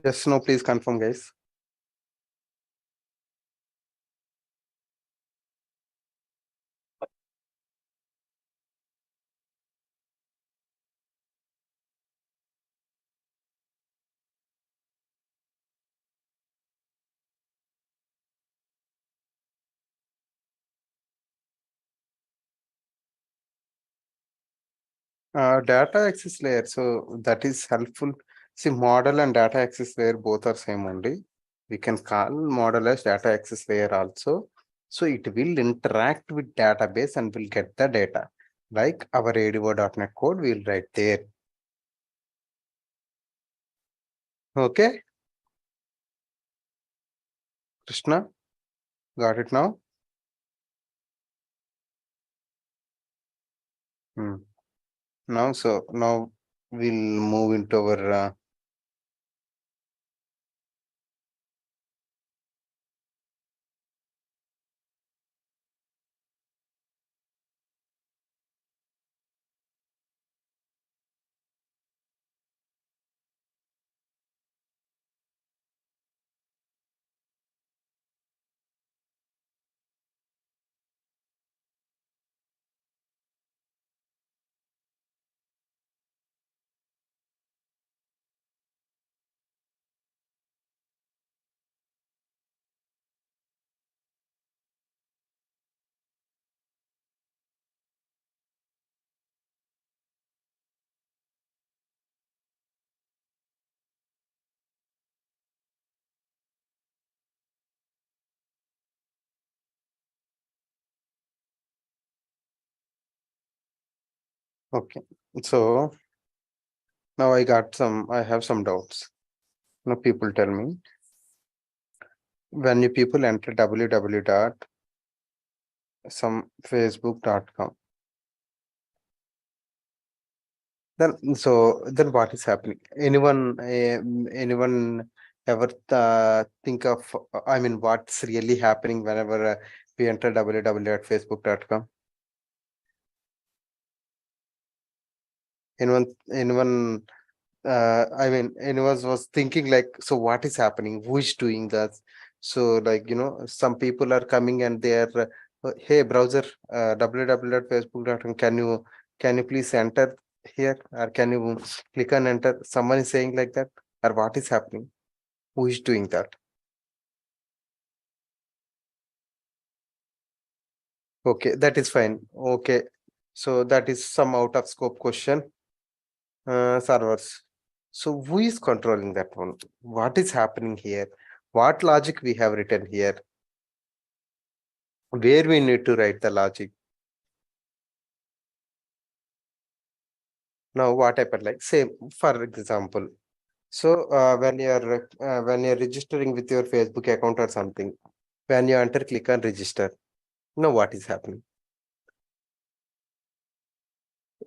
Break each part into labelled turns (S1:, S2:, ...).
S1: Yes, no, please confirm, guys. Data access layer. So that is helpful. See, model and data access layer both are same only. We can call model as data access layer also. So it will interact with database and will get the data. Like our ADO.NET code, we'll write there. Okay, Krishna, got it now? Hmm. Now we'll move into our okay. So now I have some doubts. Now people tell me, when you people enter www dot some facebook.com, then what is happening? Anyone ever think of, I mean, what's really happening whenever we enter www.facebook.com? Anyone I mean, anyone was thinking like, so what is happening? Who is doing that? So like, some people are coming and they are, hey browser, www.facebook.com, can you please enter here, or can you click on enter? Someone is saying like that, or what is happening? Who is doing that? Okay, that is fine. Okay, so that is some out of scope question. Servers. So who is controlling that one? What is happening here? What logic we have written here? Where we need to write the logic? Now what happened? Like, say for example, so when you're registering with your Facebook account or something, when you enter, click on register. Now what is happening?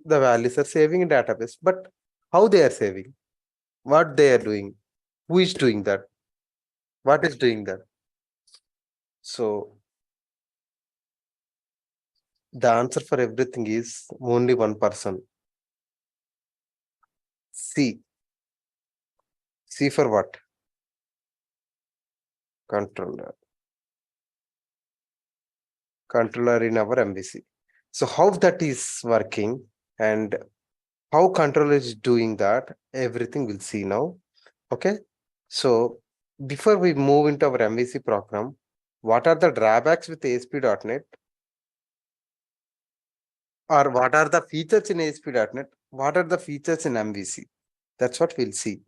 S1: The values are saving in database, but how they are saving? What they are doing? Who is doing that? What is doing that? So the answer for everything is only one person. C. C for what? Controller. Controller in our MVC. So how that is working and how controller is doing that, everything we'll see now. Okay. So before we move into our MVC program, what are the drawbacks with ASP.NET, or what are the features in ASP.NET? What are the features in MVC? That's what we'll see.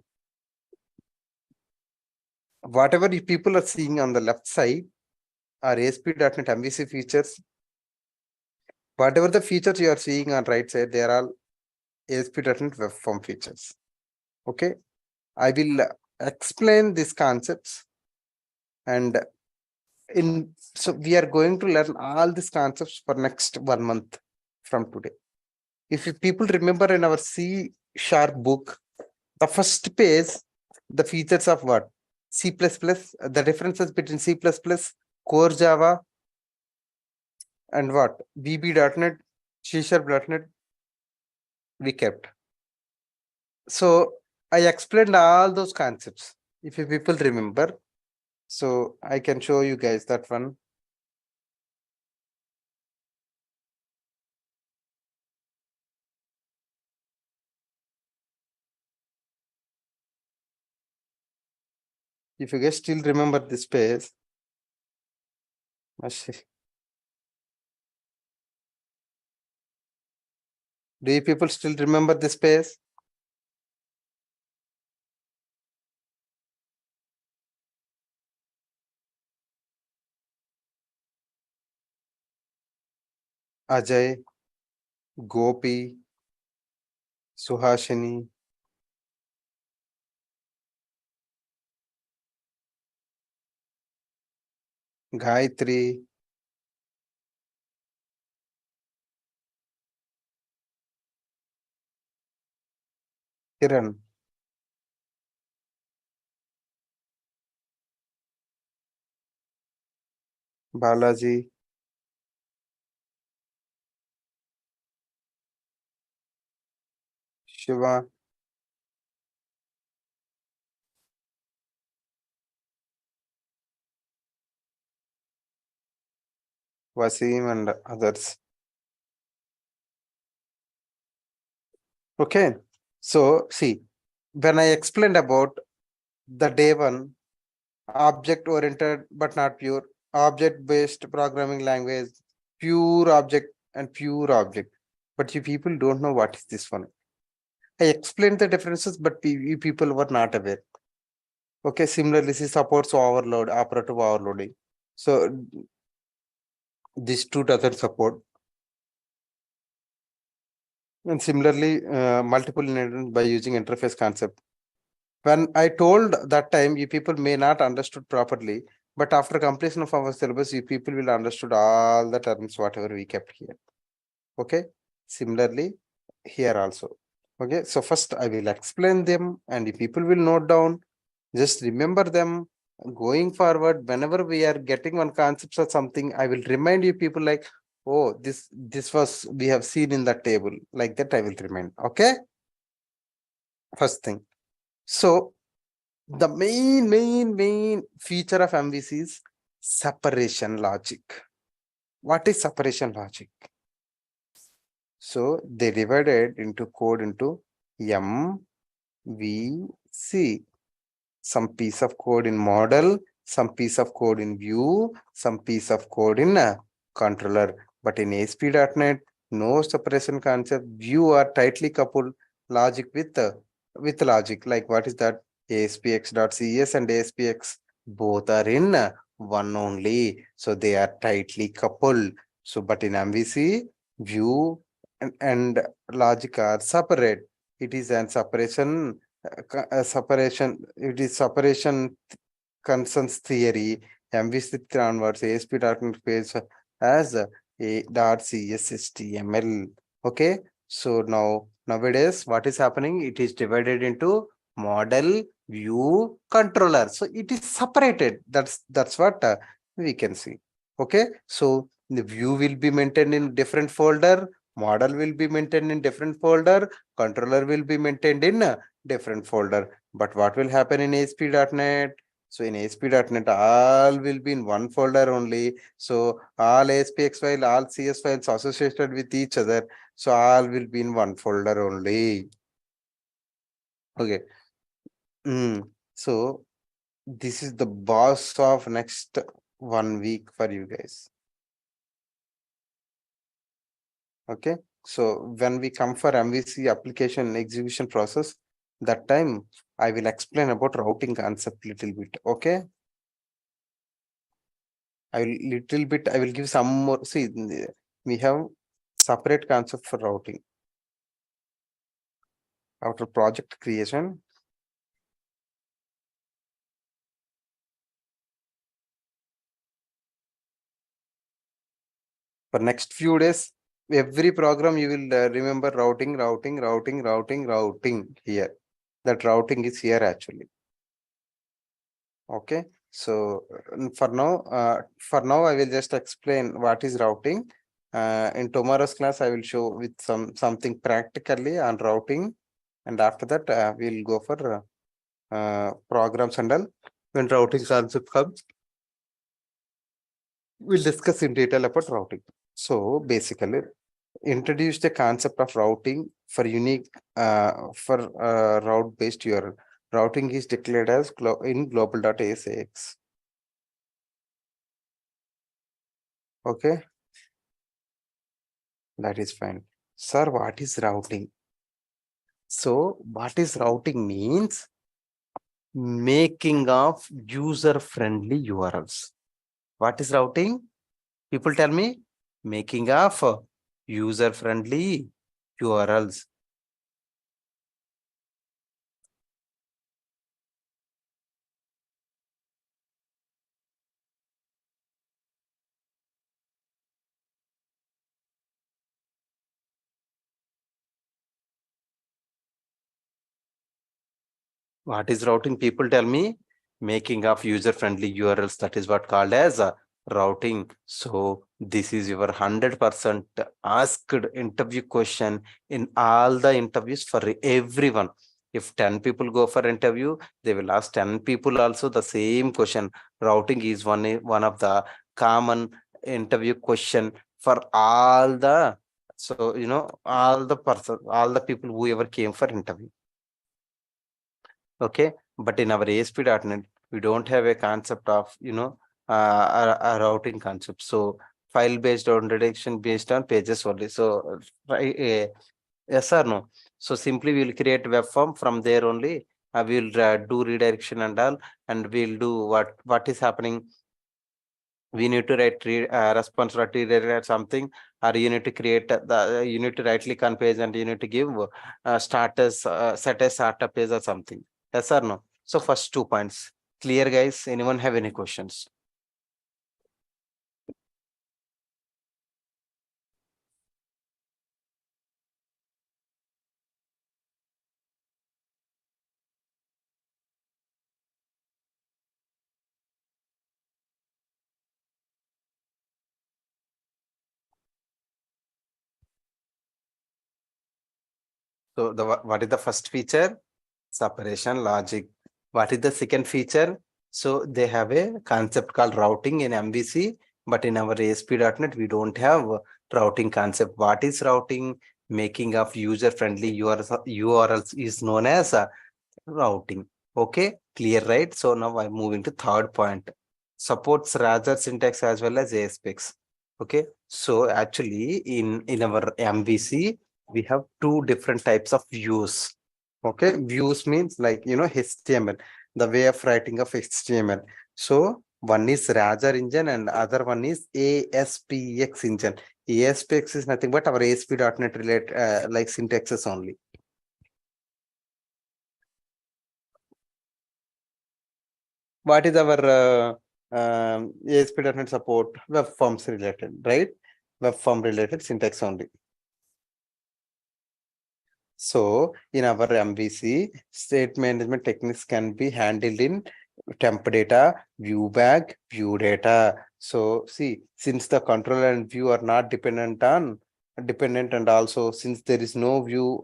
S1: Whatever you people are seeing on the left side are ASP.NET MVC features. Whatever the features you are seeing on right side, they are all ASP.NET Web Form features. Okay, I will explain these concepts, and so we are going to learn all these concepts for next 1 month from today. If you people remember in our C# book, the first page, the features of what? C++, the differences between C++, core Java, and what? VB.NET, C#.NET, we kept. So I explained all those concepts. If you people remember, so I can show you guys that one. If you guys still remember this page, do you people still remember this page? Ajay, Gopi, Suhashini, Gayatri, Kiran, Balaji, Shiva, Wasim, and others. Okay, so see, when I explained about the day one, object oriented but not pure, object based programming language, pure object and pure object, but you people don't know what is this one. I explained the differences, but you people were not aware. Okay, similarly, this supports overload, operative overloading. So these two doesn't support. And similarly, multiple inheritance by using interface concept. When I told that time, you people may not understood properly, but after completion of our syllabus, you people will understood all the terms, whatever we kept here. Okay. Similarly, here also. Okay. So first I will explain them and you people will note down. Just remember them. Going forward, whenever we are getting one concept or something, I will remind you people like, oh, this was we have seen in the table. Like that, I will remind. Okay. First thing. So the main feature of MVC is separation logic. What is separation logic? So they divided into code into MVC. Some piece of code in model, some piece of code in view, some piece of code in a controller. But in ASP.NET, no separation concept. View are tightly coupled logic with logic. Like what is that? ASPX.cs and ASPX both are in one only. So they are tightly coupled. So but in MVC, view and logic are separate. It is an separation separation. It is separation concerns theory. MVC onwards ASP.NET page as a .cshtml. Okay, so nowadays what is happening? It is divided into model, view, controller. So it is separated. That's what we can see. Okay, so the view will be maintained in different folder, model will be maintained in different folder, controller will be maintained in a different folder. But what will happen in ASP.NET? So in ASP.NET, all will be in one folder only. So all ASPX file, all CS files associated with each other. So all will be in one folder only. Okay. So this is the boss of next 1 week for you guys. Okay. So when we come for MVC application execution process, that time I will explain about routing concept little bit. Okay. I will give some more. See, we have separate concept for routing. After project creation, for next few days, every program you will remember routing here. That routing is here actually. Okay. So for now, I will just explain what is routing. In tomorrow's class, I will show with something practically on routing, and after that, we'll go for programs and all. When routing concept comes, we'll discuss in detail about routing. So basically, introduce the concept of routing for unique for route based URL. Routing is declared as in global.asx. Okay, that is fine. Sir, what is routing? So what is routing means? Making of user friendly URLs. What is routing? People tell me, making of user friendly URLs. What is routing? People tell me, making of user friendly URLs. That is what called as routing. So this is your 100% asked interview question in all the interviews for everyone. If 10 people go for interview, they will ask 10 people also the same question. Routing is one of the common interview question for all the, so all the people who ever came for interview. Okay, but in our ASP.NET, we don't have a concept of a routing concept. So file based on redirection based on pages only. So yes or no? So simply we'll create web form from there only. We'll do redirection and all, and we'll do what is happening. We need to write response or redirect something, or you need to create you need to right click on page and you need to give status set a startup page or something. Yes or no? So first 2 points clear, guys. Anyone have any questions? So what is the first feature? Separation logic. What is the second feature? So they have a concept called routing in MVC, but in our ASP.NET, we don't have routing concept. What is routing? Making of user-friendly URLs is known as routing. Okay, clear, right? So now I'm moving to third point. Supports rather syntax as well as ASPX. Okay, so actually in our MVC, we have two different types of views. Okay, views means like HTML, the way of writing of HTML. So one is Razer engine and other one is ASPX engine. ASPX is nothing but our ASP.NET relate like syntaxes only. What is our ASP.NET support? Web forms related, right? Web form related syntax only. So in our MVC, state management techniques can be handled in temp data, view bag, view data. So see, since the controller and view are not dependent, and also since there is no view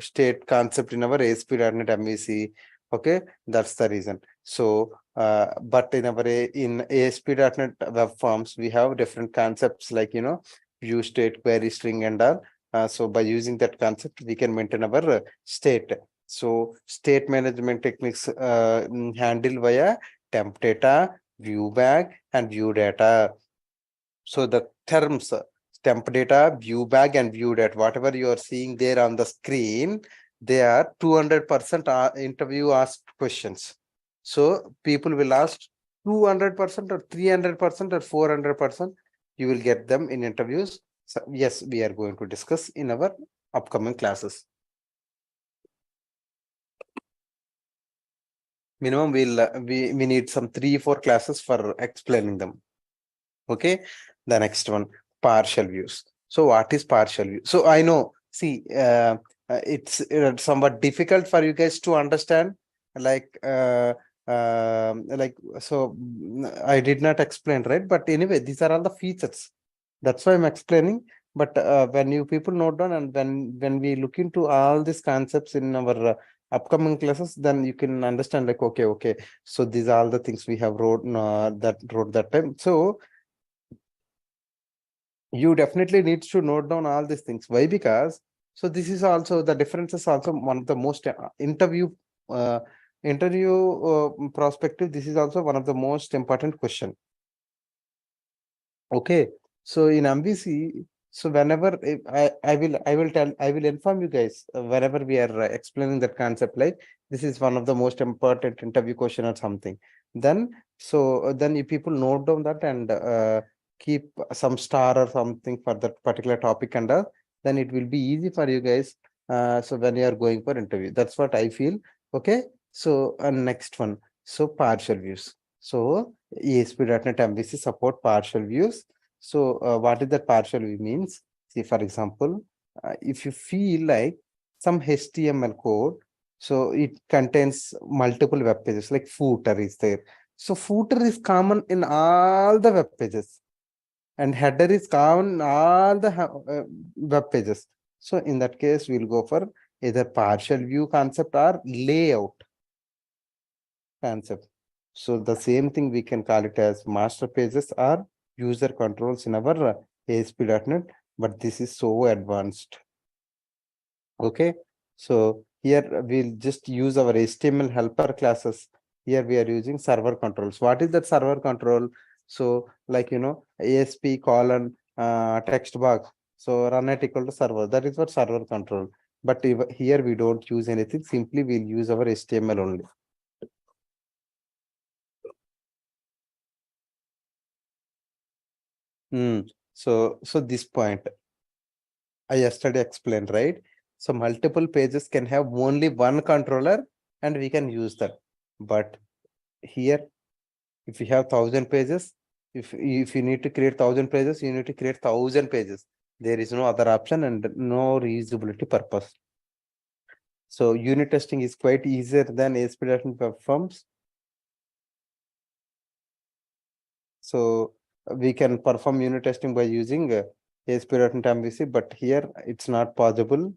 S1: state concept in our ASP.NET MVC, okay, that's the reason. So but in our in ASP.NET web forms, we have different concepts like view state, query string and all. So by using that concept, we can maintain our state. So state management techniques handled via temp data, view bag, and view data. So the terms temp data, view bag, and view data, whatever you are seeing there on the screen, they are 200% interview asked questions. So people will ask 200% or 300% or 400%. You will get them in interviews. So yes, we are going to discuss in our upcoming classes. Minimum we need some 3-4 classes for explaining them. Okay, the next one, partial views. So what is partial view? So I know, see, it's somewhat difficult for you guys to understand, like so I did not explain, right? But anyway, these are all the features. That's why I'm explaining. But when you people note down, and when we look into all these concepts in our upcoming classes, then you can understand like, okay, so these are all the things we have wrote that time. So you definitely need to note down all these things. Why? Because so this is also the difference is also one of the most uh, interview prospective. This is also one of the most important question. Okay, so in MVC, so whenever I will inform you guys whenever we are explaining that concept, like this is one of the most important interview question or something. Then then you people note down that and keep some star or something for that particular topic, and then it will be easy for you guys. So when you are going for interview, that's what I feel. Okay, so next one, so partial views. So ASP.NET MVC support partial views. So what is that partial view means? See, for example, if you feel like some HTML code, so it contains multiple web pages, like footer is there. So footer is common in all the web pages, and header is common in all the web pages. So in that case, we'll go for either partial view concept or layout concept. So the same thing we can call it as master pages or user controls in our ASP.NET, but this is so advanced. Okay, so here we'll just use our HTML helper classes. Here we are using server controls. What is that server control? So like, ASP colon text box. So run it equal to server. That is what server control. But here we don't use anything. Simply we'll use our HTML only. So this point I yesterday explained, right? So multiple pages can have only one controller and we can use that. But here, if you have 1,000 pages, if you need to create 1,000 pages, you need to create 1,000 pages. There is no other option and no reusability purpose. So unit testing is quite easier than ASP.NET Web Forms. So we can perform unit testing by using ASP.NET MVC, but here it's not possible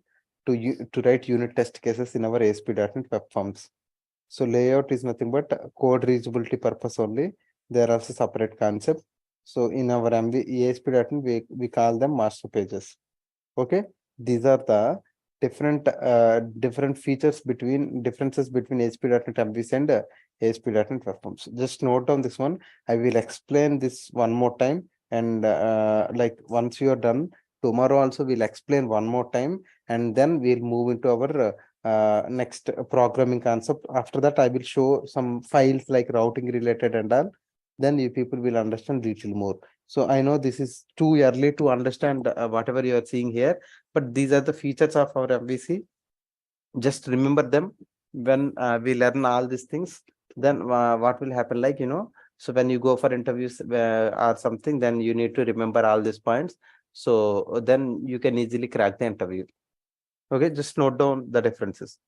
S1: to write unit test cases in our ASP.NET Web Forms. So layout is nothing but code reusability purpose only. They are also separate concept. So in our ASP.NET, we call them master pages. Okay, these are the different features between differences between ASP.NET MVC and ASP.NET Web Forms. Just note down this one. I will explain this one more time, and like once you are done, tomorrow also we'll explain one more time, and then we'll move into our next programming concept. After that, I will show some files like routing related and all. Then you people will understand little more. So I know this is too early to understand whatever you are seeing here, but these are the features of our MVC. Just remember them when we learn all these things. Then what will happen, like, so when you go for interviews or something, then you need to remember all these points. So then you can easily crack the interview. Okay, just note down the differences.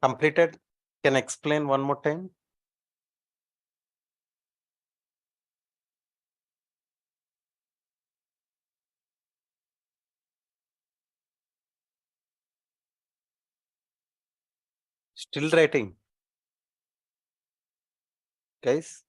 S1: completed. Can I explain one more time? Still writing, guys.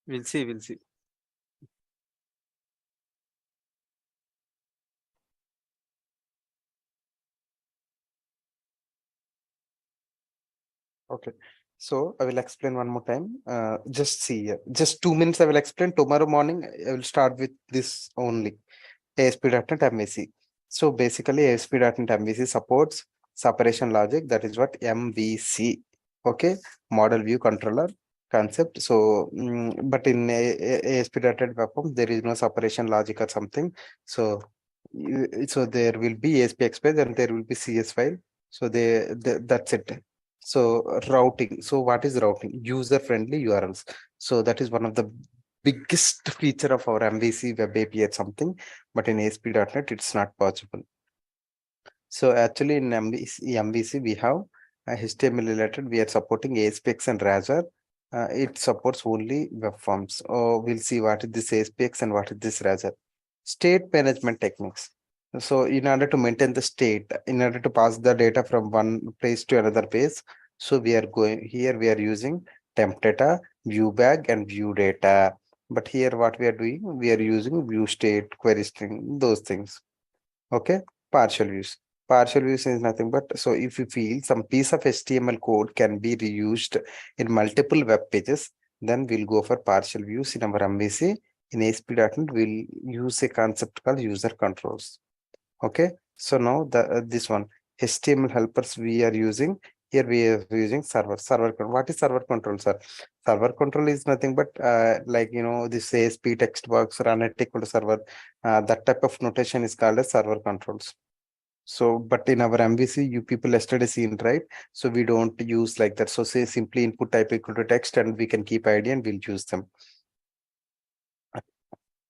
S1: We'll see. We'll see. Okay. So I will explain one more time. Just see here. Just 2 minutes I will explain. Tomorrow morning I will start with this only. ASP.NET MVC. So basically ASP.NET MVC supports separation logic. That is what MVC. Okay. Model view controller concept. So but in ASP.NET Web Forms there is no separation logic or something. So so there will be ASP express and there will be CS file. So that's it. So routing. So what is routing? User friendly URLs. So that is one of the biggest feature of our MVC web API or something, but in ASP.NET it's not possible. So actually in MVC we have HTML related. We are supporting ASPX and Razor. It supports only web forms. We'll see what is this ASPX and what is this Razor. State management techniques. So in order to maintain the state, in order to pass the data from one place to another place, so we are going here, we are using temp data, view bag, and view data. But here what we are doing, we are using view state, query string, those things. Okay, partial views. Partial views is nothing but, so if you feel some piece of HTML code can be reused in multiple web pages, then we'll go for partial views in our MVC. In ASP.NET, we'll use a concept called user controls. Okay, so now this one HTML helpers we are using. Here we are using server. What is server control, sir? Server control is nothing but like this ASP text box run at equal to server. That type of notation is called as server controls. So, but in our MVC, you people yesterday seen, right? So we don't use like that. So say simply input type equal to text and we can keep ID and we'll use them.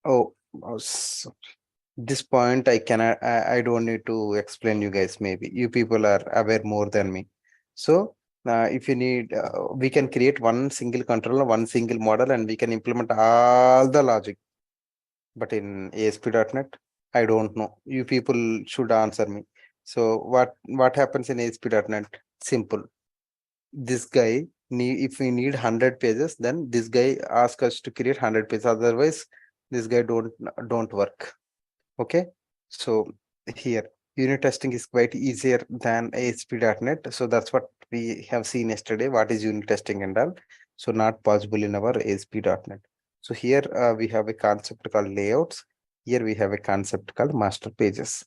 S1: Oh, this point I cannot, I don't need to explain you guys. Maybe you people are aware more than me. So if you need, we can create one single controller, one single model, and we can implement all the logic. But in ASP.NET, I don't know. You people should answer me. So what happens in ASP.NET? Simple. This guy need, if we need 100 pages, then this guy asks us to create 100 pages. Otherwise, this guy don't work. Okay, so here unit testing is quite easier than ASP.NET. So that's what we have seen yesterday. What is unit testing and all? So not possible in our ASP.NET. So here we have a concept called layouts. Here we have a concept called master pages.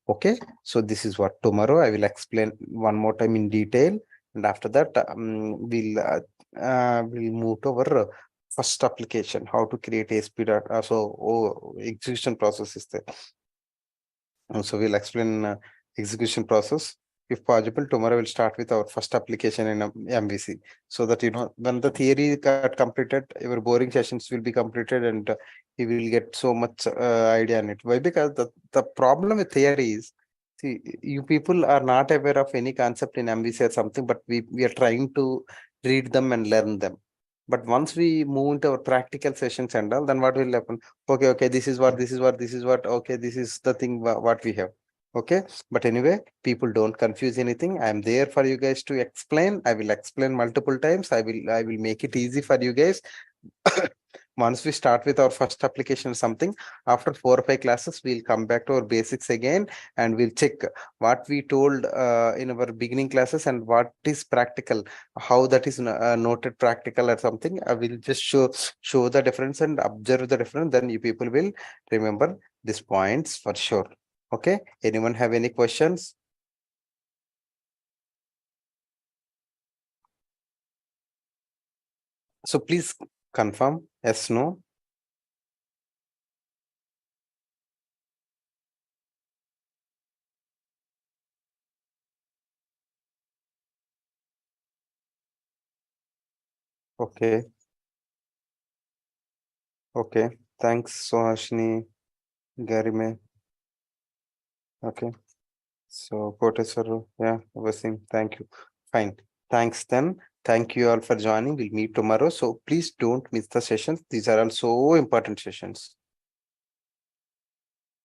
S1: Okay, so this is what tomorrow I will explain one more time in detail, and after that we'll move to our first application, how to create ASP. Execution process is there. So we'll explain execution process. If possible, tomorrow we'll start with our first application in MVC, so that when the theory got completed, your boring sessions will be completed, and you will get so much idea on it. Why? Because the problem with theory is, see, you people are not aware of any concept in MVC or something, but we are trying to read them and learn them. But once we move into our practical sessions and all, then what will happen? Okay, this is what, okay, this is the thing what we have. Okay, but anyway, people don't confuse anything. I'm there for you guys to explain. I will explain multiple times. I will make it easy for you guys. Once we start with our first application or something, after 4 or 5 classes, we'll come back to our basics again, and we'll check what we told in our beginning classes and what is practical, how that is noted practical or something. I will just show the difference and observe the difference. Then you people will remember these points for sure. Okay, anyone have any questions? So please confirm yes, no. Okay. Okay. Thanks, Sohashini, Garime. Okay. So, Koteswaru, yeah, Vasim, thank you. Fine. Thanks them. Thank you all for joining. We'll meet tomorrow. So please don't miss the sessions. These are all so important sessions.